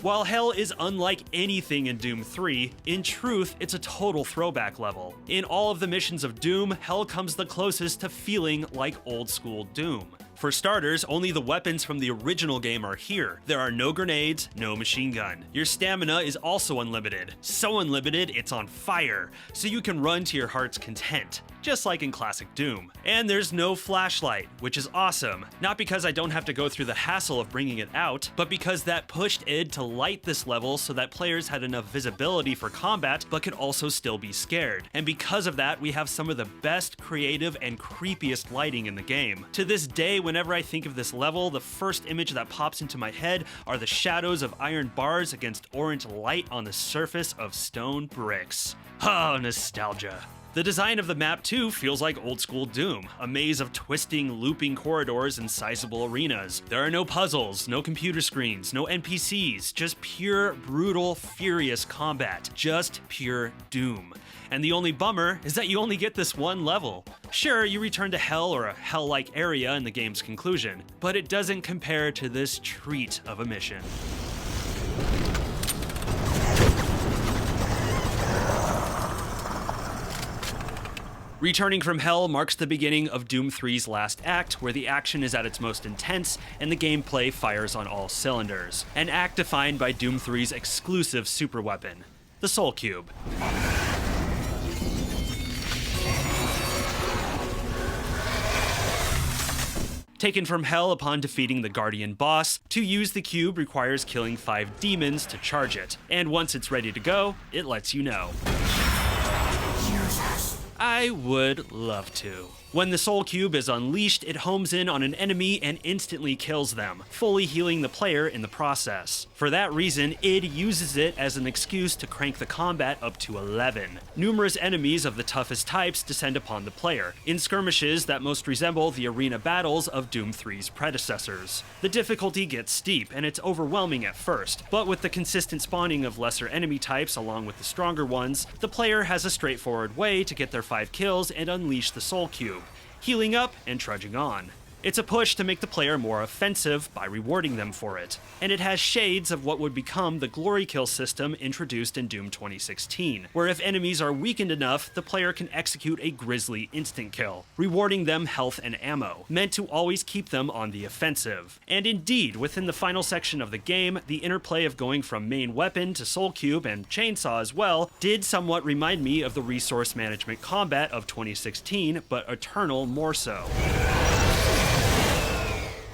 While Hell is unlike anything in Doom 3, in truth, it's a total throwback level. In all of the missions of Doom, Hell comes the closest to feeling like old school Doom. For starters, only the weapons from the original game are here. There are no grenades, no machine gun. Your stamina is also unlimited. So unlimited, it's on fire, so you can run to your heart's content, just like in classic Doom. And there's no flashlight, which is awesome. Not because I don't have to go through the hassle of bringing it out, but because that pushed id to light this level so that players had enough visibility for combat, but could also still be scared. And because of that, we have some of the best creative and creepiest lighting in the game. To this day, whenever I think of this level, the first image that pops into my head are the shadows of iron bars against orange light on the surface of stone bricks. Oh, nostalgia. The design of the map too feels like old school Doom, a maze of twisting, looping corridors and sizable arenas. There are no puzzles, no computer screens, no NPCs, just pure, brutal, furious combat. Just pure Doom. And the only bummer is that you only get this one level. Sure, you return to Hell or a Hell-like area in the game's conclusion, but it doesn't compare to this treat of a mission. Returning from Hell marks the beginning of Doom 3's last act, where the action is at its most intense and the gameplay fires on all cylinders. An act defined by Doom 3's exclusive superweapon, the Soul Cube. Taken from Hell upon defeating the Guardian boss, to use the cube requires killing 5 demons to charge it, and once it's ready to go, it lets you know. I would love to. When the Soul Cube is unleashed, it homes in on an enemy and instantly kills them, fully healing the player in the process. For that reason, id uses it as an excuse to crank the combat up to 11. Numerous enemies of the toughest types descend upon the player, in skirmishes that most resemble the arena battles of Doom 3's predecessors. The difficulty gets steep, and it's overwhelming at first, but with the consistent spawning of lesser enemy types along with the stronger ones, the player has a straightforward way to get their 5 kills and unleash the Soul Cube, healing up and trudging on. It's a push to make the player more offensive by rewarding them for it, and it has shades of what would become the glory kill system introduced in Doom 2016, where if enemies are weakened enough, the player can execute a grisly instant kill, rewarding them health and ammo, meant to always keep them on the offensive. And indeed, within the final section of the game, the interplay of going from main weapon to Soul Cube and chainsaw as well did somewhat remind me of the resource management combat of 2016, but Eternal more so.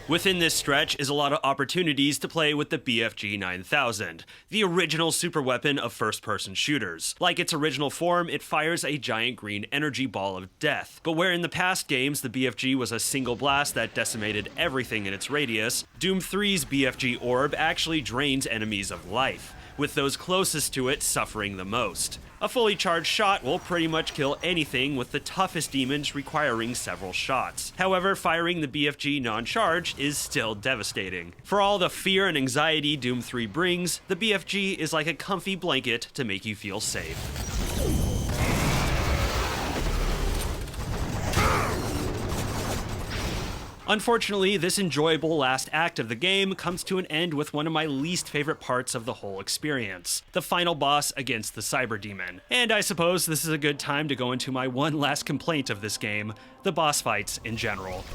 Within this stretch is a lot of opportunities to play with the BFG 9000, the original superweapon of first-person shooters. Like its original form, it fires a giant green energy ball of death, but where in the past games the BFG was a single blast that decimated everything in its radius, Doom 3's BFG orb actually drains enemies of life, with those closest to it suffering the most. A fully charged shot will pretty much kill anything, with the toughest demons requiring several shots. However, firing the BFG non-charged is still devastating. For all the fear and anxiety Doom 3 brings, the BFG is like a comfy blanket to make you feel safe. Unfortunately, this enjoyable last act of the game comes to an end with one of my least favorite parts of the whole experience, the final boss against the Cyber Demon. And I suppose this is a good time to go into my one last complaint of this game, the boss fights in general.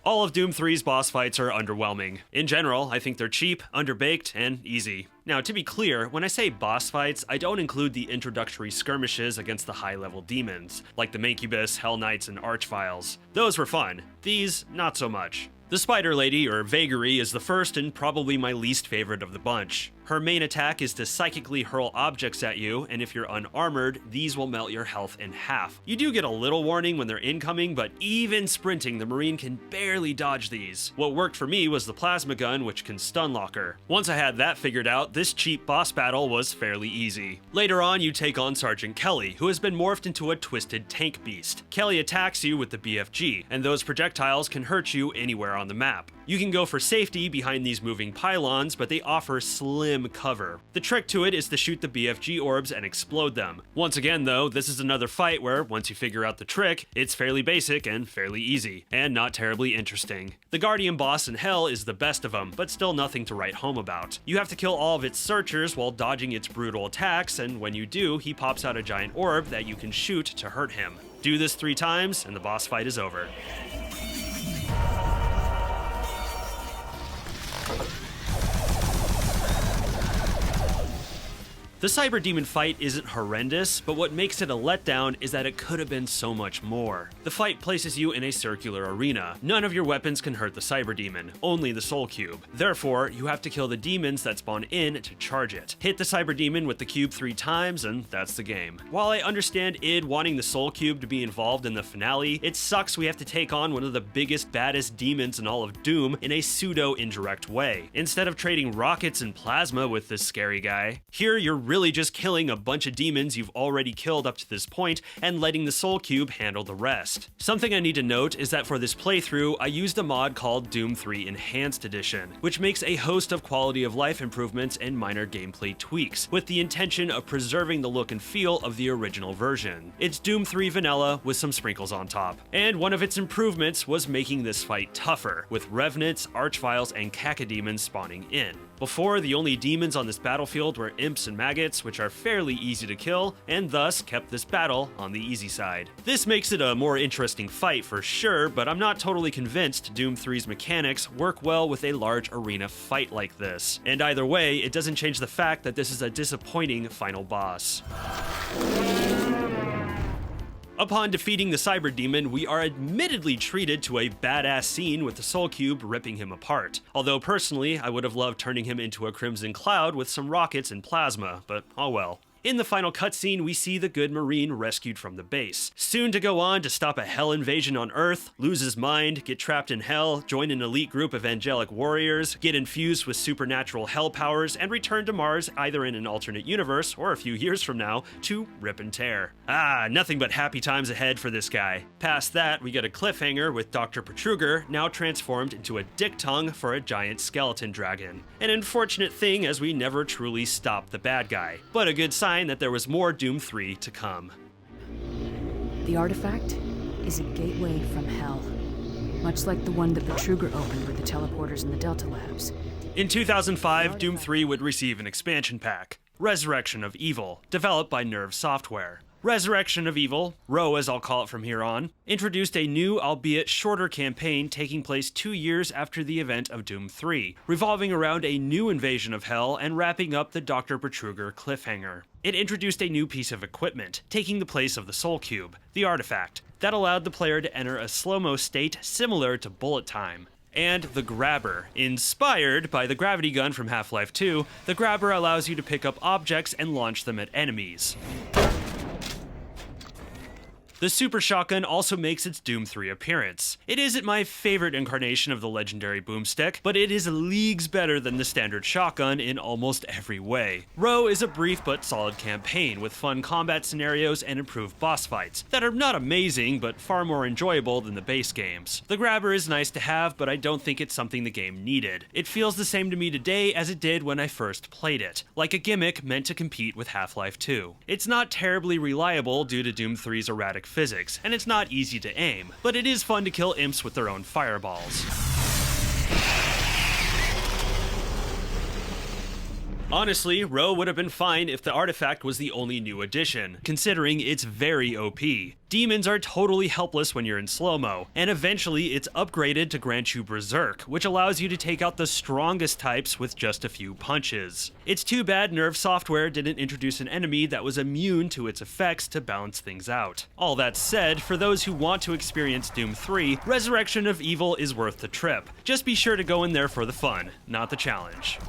All of Doom 3's boss fights are underwhelming. In general, I think they're cheap, underbaked, and easy. Now, to be clear, when I say boss fights, I don't include the introductory skirmishes against the high-level demons, like the Mancubus, Hell Knights, and Archviles. Those were fun. These, not so much. The Spider Lady, or Vagary, is the first and probably my least favorite of the bunch. Her main attack is to psychically hurl objects at you, and if you're unarmored, these will melt your health in half. You do get a little warning when they're incoming, but even sprinting, the Marine can barely dodge these. What worked for me was the plasma gun, which can stun lock her. Once I had that figured out, this cheap boss battle was fairly easy. Later on, you take on Sergeant Kelly, who has been morphed into a twisted tank beast. Kelly attacks you with the BFG, and those projectiles can hurt you anywhere on the map. You can go for safety behind these moving pylons, but they offer slim cover. The trick to it is to shoot the BFG orbs and explode them. Once again though, this is another fight where, once you figure out the trick, it's fairly basic and fairly easy, and not terribly interesting. The Guardian boss in Hell is the best of them, but still nothing to write home about. You have to kill all of its searchers while dodging its brutal attacks, and when you do, he pops out a giant orb that you can shoot to hurt him. Do this 3 times, and the boss fight is over. The Cyber Demon fight isn't horrendous, but what makes it a letdown is that it could have been so much more. The fight places you in a circular arena. None of your weapons can hurt the Cyber Demon, only the Soul Cube. Therefore, you have to kill the demons that spawn in to charge it. Hit the Cyber Demon with the cube 3 times, and that's the game. While I understand id wanting the Soul Cube to be involved in the finale, it sucks we have to take on one of the biggest, baddest demons in all of Doom in a pseudo-indirect way, instead of trading rockets and plasma with this scary guy. Here, you're really just killing a bunch of demons you've already killed up to this point and letting the Soul Cube handle the rest. Something I need to note is that for this playthrough, I used a mod called Doom 3 Enhanced Edition, which makes a host of quality of life improvements and minor gameplay tweaks, with the intention of preserving the look and feel of the original version. It's Doom 3 vanilla with some sprinkles on top. And one of its improvements was making this fight tougher, with Revenants, Archviles, and Cacodemons spawning in. Before, the only demons on this battlefield were imps and maggots, which are fairly easy to kill, and thus kept this battle on the easy side. This makes it a more interesting fight for sure, but I'm not totally convinced Doom 3's mechanics work well with a large arena fight like this. And either way, it doesn't change the fact that this is a disappointing final boss. Upon defeating the Cyber Demon, we are admittedly treated to a badass scene with the Soul Cube ripping him apart. Although personally, I would have loved turning him into a crimson cloud with some rockets and plasma, but oh well. In the final cutscene, we see the good Marine rescued from the base, soon to go on to stop a hell invasion on Earth, lose his mind, get trapped in hell, join an elite group of angelic warriors, get infused with supernatural hell powers, and return to Mars either in an alternate universe or a few years from now to rip and tear. Nothing but happy times ahead for this guy. Past that, we get a cliffhanger with Dr. Petruger now transformed into a dick tongue for a giant skeleton dragon. An unfortunate thing as we never truly stopped the bad guy, but a good sign that there was more Doom 3 to come. The artifact is a gateway from hell, much like the one that Petruger opened with the teleporters in the Delta Labs. In 2005, Doom 3 would receive an expansion pack, Resurrection of Evil, developed by Nerve Software. Resurrection of Evil, RO as I'll call it from here on, introduced a new, albeit shorter campaign taking place 2 years after the event of Doom 3, revolving around a new invasion of Hell and wrapping up the Dr. Petruger cliffhanger. It introduced a new piece of equipment, taking the place of the Soul Cube, the artifact, that allowed the player to enter a slow-mo state similar to bullet time. And the Grabber. Inspired by the gravity gun from Half-Life 2, the Grabber allows you to pick up objects and launch them at enemies. The Super Shotgun also makes its Doom 3 appearance. It isn't my favorite incarnation of the legendary boomstick, but it is leagues better than the standard shotgun in almost every way. RO is a brief but solid campaign with fun combat scenarios and improved boss fights that are not amazing but far more enjoyable than the base games. The Grabber is nice to have, but I don't think it's something the game needed. It feels the same to me today as it did when I first played it, like a gimmick meant to compete with Half-Life 2. It's not terribly reliable due to Doom 3's erratic physics, and it's not easy to aim, but it is fun to kill imps with their own fireballs. Honestly, RO would have been fine if the artifact was the only new addition, considering it's very OP. Demons are totally helpless when you're in slow-mo, and eventually it's upgraded to grant you Berserk, which allows you to take out the strongest types with just a few punches. It's too bad Nerve Software didn't introduce an enemy that was immune to its effects to balance things out. All that said, for those who want to experience Doom 3, Resurrection of Evil is worth the trip. Just be sure to go in there for the fun, not the challenge.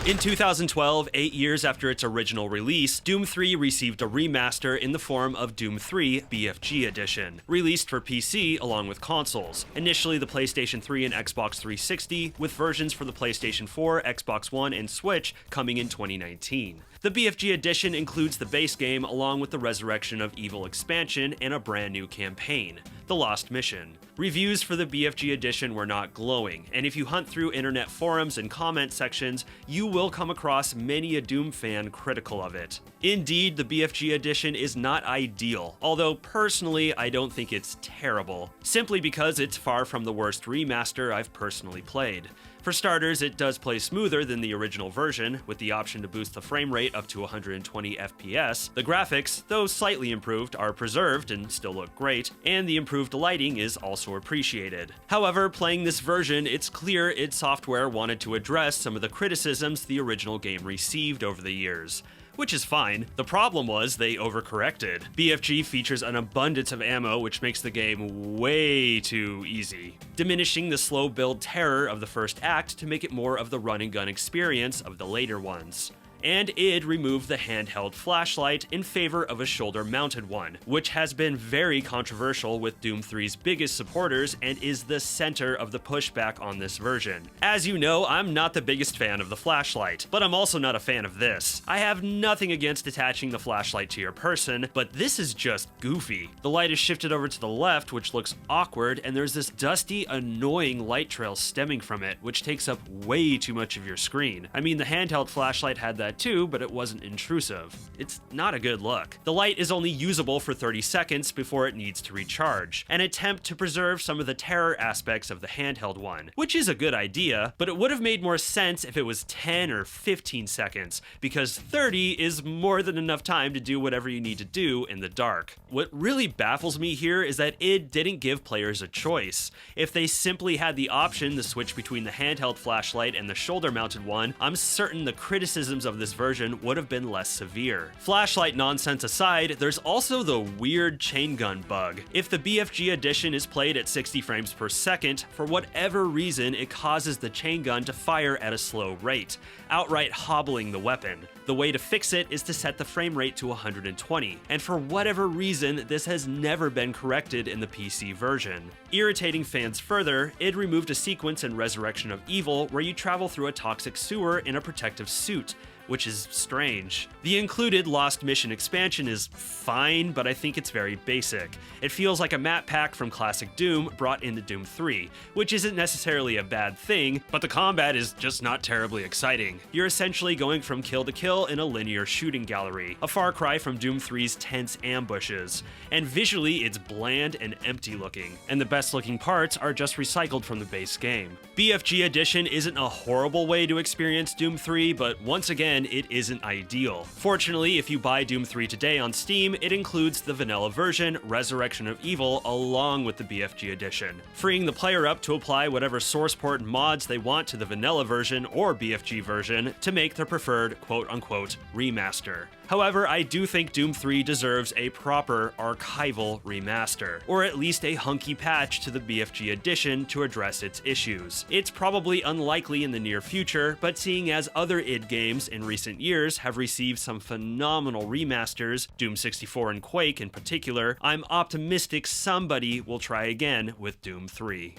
In 2012, 8 years after its original release, Doom 3 received a remaster in the form of Doom 3 BFG Edition, released for PC along with consoles, initially the PlayStation 3 and Xbox 360, with versions for the PlayStation 4, Xbox One, and Switch coming in 2019. The BFG Edition includes the base game along with the Resurrection of Evil expansion and a brand new campaign, The Lost Mission. Reviews for the BFG Edition were not glowing, and if you hunt through internet forums and comment sections, you will come across many a Doom fan critical of it. Indeed, the BFG Edition is not ideal, although personally I don't think it's terrible, simply because it's far from the worst remaster I've personally played. For starters, it does play smoother than the original version, with the option to boost the frame rate up to 120 FPS. The graphics, though slightly improved, are preserved and still look great, and the improved lighting is also appreciated. However, playing this version, it's clear id Software wanted to address some of the criticisms the original game received over the years. Which is fine. The problem was they overcorrected. BFG features an abundance of ammo, which makes the game way too easy, diminishing the slow build terror of the first act to make it more of the run and gun experience of the later ones. And id removed the handheld flashlight in favor of a shoulder-mounted one, which has been very controversial with Doom 3's biggest supporters and is the center of the pushback on this version. As you know, I'm not the biggest fan of the flashlight, but I'm also not a fan of this. I have nothing against attaching the flashlight to your person, but this is just goofy. The light is shifted over to the left, which looks awkward, and there's this dusty, annoying light trail stemming from it, which takes up way too much of your screen. I mean, the handheld flashlight had that too, but it wasn't intrusive. It's not a good look. The light is only usable for 30 seconds before it needs to recharge, an attempt to preserve some of the terror aspects of the handheld one, which is a good idea, but it would have made more sense if it was 10 or 15 seconds, because 30 is more than enough time to do whatever you need to do in the dark. What really baffles me here is that id didn't give players a choice. If they simply had the option to switch between the handheld flashlight and the shoulder-mounted one, I'm certain the criticisms of of this version would have been less severe. Flashlight nonsense aside, there's also the weird chain gun bug. If the BFG Edition is played at 60 frames per second, for whatever reason it causes the chain gun to fire at a slow rate, outright hobbling the weapon. The way to fix it is to set the frame rate to 120, and for whatever reason this has never been corrected in the PC version. Irritating fans further, id removed a sequence in Resurrection of Evil where you travel through a toxic sewer in a protective suit, which is strange. The included Lost Mission expansion is fine, but I think it's very basic. It feels like a map pack from classic Doom brought into Doom 3, which isn't necessarily a bad thing, but the combat is just not terribly exciting. You're essentially going from kill to kill in a linear shooting gallery, a far cry from Doom 3's tense ambushes. And visually, it's bland and empty looking, and the best looking parts are just recycled from the base game. BFG Edition isn't a horrible way to experience Doom 3, but once again, it isn't ideal. Fortunately, if you buy Doom 3 today on Steam, it includes the vanilla version, Resurrection of Evil, along with the BFG Edition, freeing the player up to apply whatever source port and mods they want to the vanilla version or BFG version to make their preferred quote-unquote remaster. However, I do think Doom 3 deserves a proper archival remaster, or at least a hunky patch to the BFG Edition to address its issues. It's probably unlikely in the near future, but seeing as other id games in recent years have received some phenomenal remasters, Doom 64 and Quake in particular, I'm optimistic somebody will try again with Doom 3.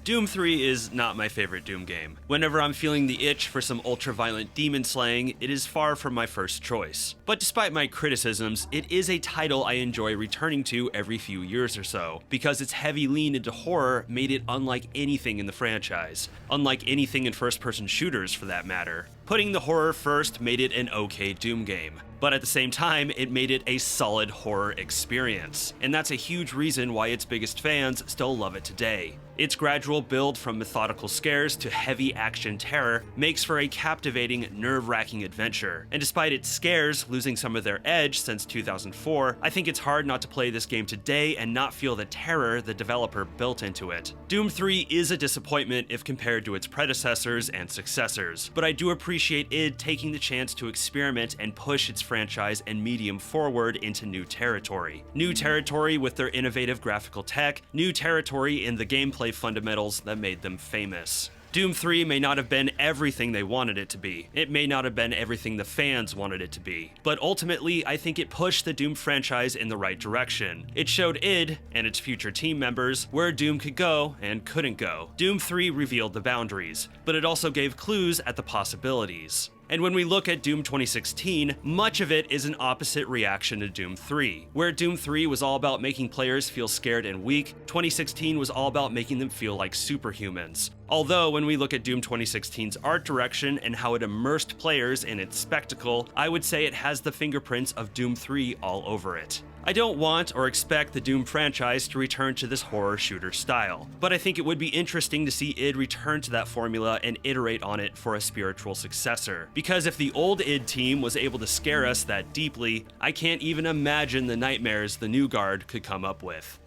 Doom 3 is not my favorite Doom game. Whenever I'm feeling the itch for some ultra-violent demon slaying, it is far from my first choice. But despite my criticisms, it is a title I enjoy returning to every few years or so, because its heavy lean into horror made it unlike anything in the franchise, unlike anything in first-person shooters for that matter. Putting the horror first made it an okay Doom game, but at the same time, it made it a solid horror experience, and that's a huge reason why its biggest fans still love it today. Its gradual build from methodical scares to heavy action terror makes for a captivating, nerve-wracking adventure, and despite its scares losing some of their edge since 2004, I think it's hard not to play this game today and not feel the terror the developer built into it. Doom 3 is a disappointment if compared to its predecessors and successors, but I do appreciate id taking the chance to experiment and push its franchise and medium forward into new territory. New territory with their innovative graphical tech, new territory in the gameplay fundamentals that made them famous. Doom 3 may not have been everything they wanted it to be. It may not have been everything the fans wanted it to be. But ultimately, I think it pushed the Doom franchise in the right direction. It showed id, and its future team members, where Doom could go and couldn't go. Doom 3 revealed the boundaries, but it also gave clues at the possibilities. And when we look at Doom 2016, much of it is an opposite reaction to Doom 3. Where Doom 3 was all about making players feel scared and weak, 2016 was all about making them feel like superhumans. Although, when we look at Doom 2016's art direction and how it immersed players in its spectacle, I would say it has the fingerprints of Doom 3 all over it. I don't want or expect the Doom franchise to return to this horror shooter style, but I think it would be interesting to see id return to that formula and iterate on it for a spiritual successor. Because if the old id team was able to scare us that deeply, I can't even imagine the nightmares the new guard could come up with.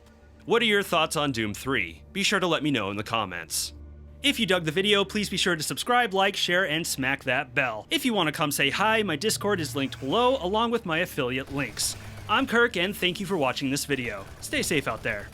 What are your thoughts on Doom 3? Be sure to let me know in the comments. If you dug the video, please be sure to subscribe, like, share, and smack that bell. If you want to come say hi, my Discord is linked below, along with my affiliate links. I'm Kirk, and thank you for watching this video. Stay safe out there.